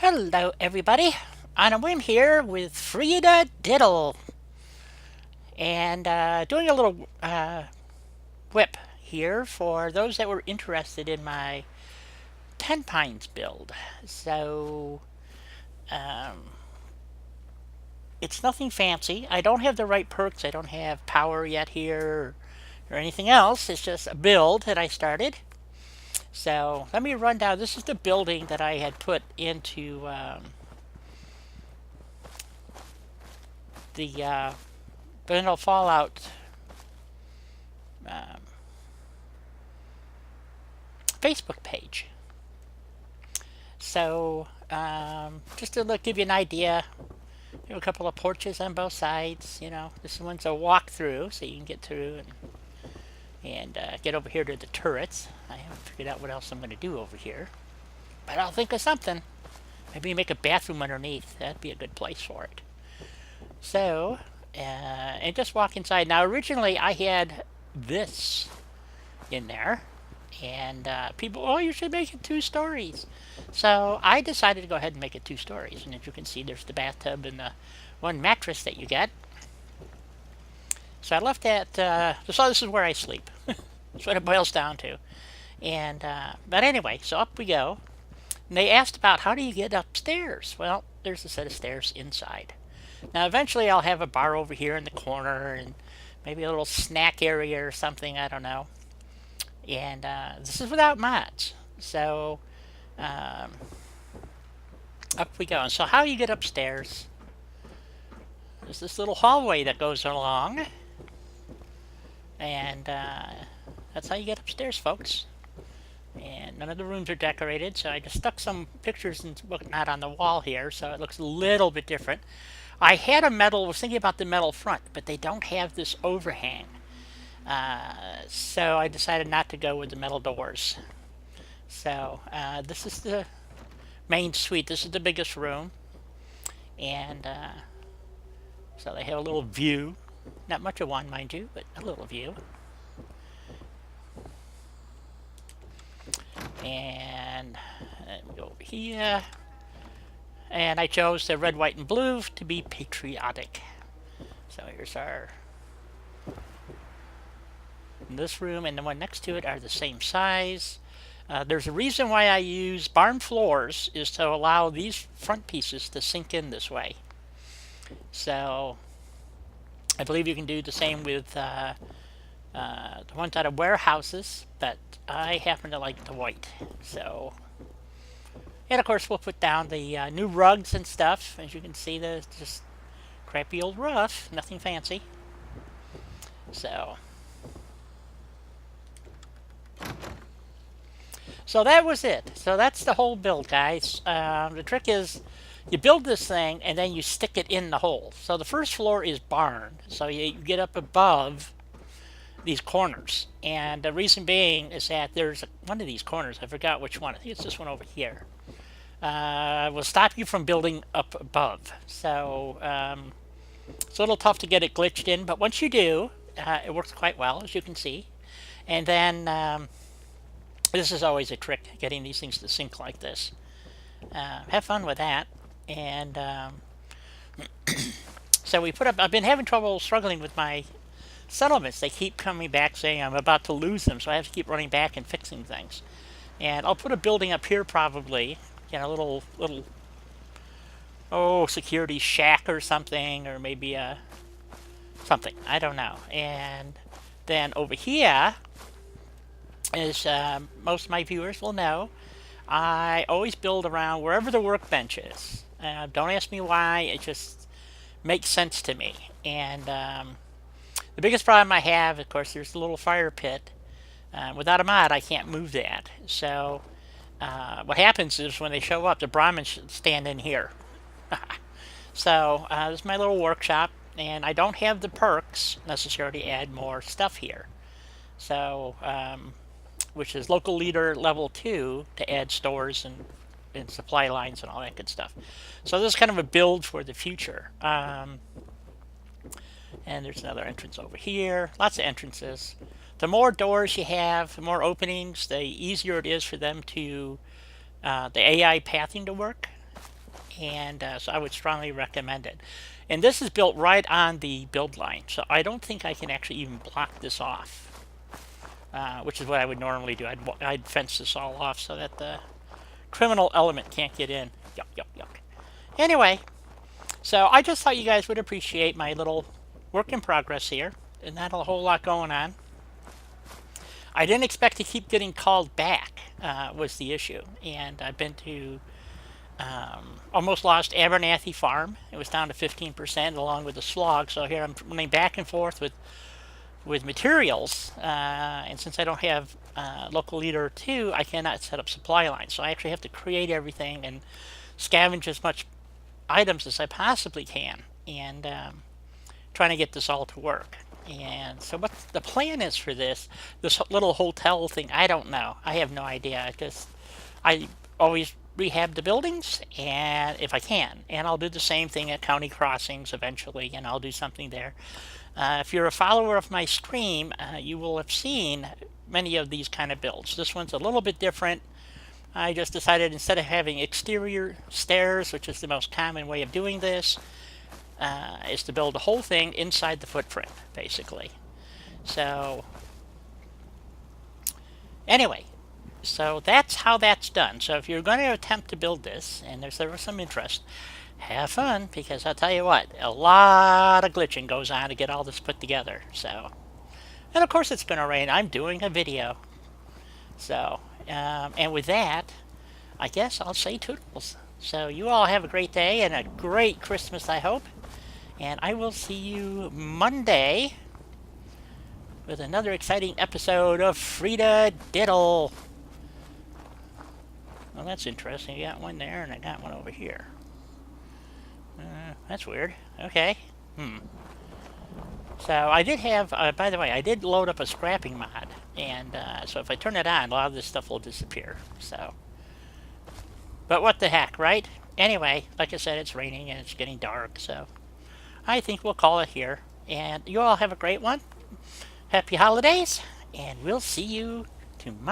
Hello, everybody. On a whim here with Frida Diddle, and doing a little whip here for those that were interested in my Tenpines build. So it's nothing fancy. I don't have the right perks. I don't have power yet here or anything else. It's just a build that I started. So let me run down. This is the building that I had put into the Vanilla Fallout Facebook page. So just to give you an idea, we have a couple of porches on both sides. This one's a walk-through, so you can get through and get over here to the turrets. I haven't figured out what else I'm going to do over here, but I'll think of something. Maybe make a bathroom underneath. That'd be a good place for it. So, and just walk inside. Now, originally I had this in there, and people, oh, you should make it 2 stories. So I decided to go ahead and make it 2 stories. And as you can see, there's the bathtub and the one mattress that you get. So I left that, so this is where I sleep. That's what it boils down to. And, but anyway, so up we go. And they asked about how do you get upstairs? Well, there's a set of stairs inside. Now, eventually I'll have a bar over here in the corner and maybe a little snack area or something, I don't know. And this is without mods. So up we go. And so how you get upstairs, there's this little hallway that goes along. And that's how you get upstairs, folks. And none of the rooms are decorated, so I just stuck some pictures and whatnot on the wall here, so it looks a little bit different. I had a metal, was thinking about the metal front, but they don't have this overhang. So I decided not to go with the metal doors. So this is the main suite. This is the biggest room. And so they have a little view. Not much of one, mind you, but a little view. And we go over here. And I chose the red, white, and blue to be patriotic. So here's our... This room and the one next to it are the same size. There's a reason why I use barn floors is to allow these front pieces to sink in this way. So I believe you can do the same with the ones out of warehouses, but I happen to like the white. So, and of course we'll put down the new rugs and stuff. As you can see, the just crappy old roof, nothing fancy. So that was it. So that's the whole build, guys. The trick is you build this thing and then you stick it in the hole. So the first floor is barn. So you get up above these corners. And the reason being is that there's one of these corners. I forgot which one. I think it's this one over here. Will stop you from building up above. So it's a little tough to get it glitched in. But once you do, it works quite well, as you can see. And then... this is always a trick, getting these things to sync like this. Have fun with that. And so we put up, I've been having trouble struggling with my settlements. They keep coming back saying I'm about to lose them, so I have to keep running back and fixing things. And I'll put a building up here probably, a little security shack or something, or maybe something, I don't know. And then over here, as most of my viewers will know, I always build around wherever the workbench is. Don't ask me why, it just makes sense to me. And the biggest problem I have, of course, there's the little fire pit. Without a mod, I can't move that. So what happens is when they show up, the Brahmins stand in here. So this is my little workshop, and I don't have the perks necessary to add more stuff here. So... which is local leader level 2 to add stores and supply lines and all that good stuff. So this is kind of a build for the future. And there's another entrance over here. Lots of entrances. The more doors you have, the more openings, the easier it is for them to, the AI pathing to work. and so I would strongly recommend it. And this is built right on the build line, so I don't think I can actually even block this off, which is what I would normally do. I'd fence this all off so that the criminal element can't get in. Yuck, yuck, yuck. Anyway, so I just thought you guys would appreciate my little work in progress here, and not a whole lot going on. I didn't expect to keep getting called back, was the issue. And I've been to almost lost Abernathy Farm. It was down to 15% along with the slog. So here I'm running back and forth with materials. And since I don't have local leader 2, I cannot set up supply lines. So I actually have to create everything and scavenge as much items as I possibly can. And trying to get this all to work. And so what the plan is for this little hotel thing, I don't know. I have no idea. I always rehab the buildings, and if I can, and I'll do the same thing at county crossings eventually, and I'll do something there. If you're a follower of my stream, you will have seen many of these kind of builds. This one's a little bit different. I just decided instead of having exterior stairs, which is the most common way of doing this, is to build the whole thing inside the footprint, basically. So, anyway, so that's how that's done. So if you're going to attempt to build this, and there was some interest, have fun, because I'll tell you what, a lot of glitching goes on to get all this put together. So, and of course it's going to rain. I'm doing a video. So, and with that, I guess I'll say toodles. So you all have a great day and a great Christmas, I hope. And I will see you Monday with another exciting episode of Frida Diddle. Well, that's interesting. I got one there and I got one over here. That's weird. Okay. So I did have, by the way, I did load up a scrapping mod. And so if I turn it on, a lot of this stuff will disappear. So, but what the heck, right? Anyway, like I said, it's raining and it's getting dark, so I think we'll call it here. And you all have a great one. Happy holidays, and we'll see you tomorrow.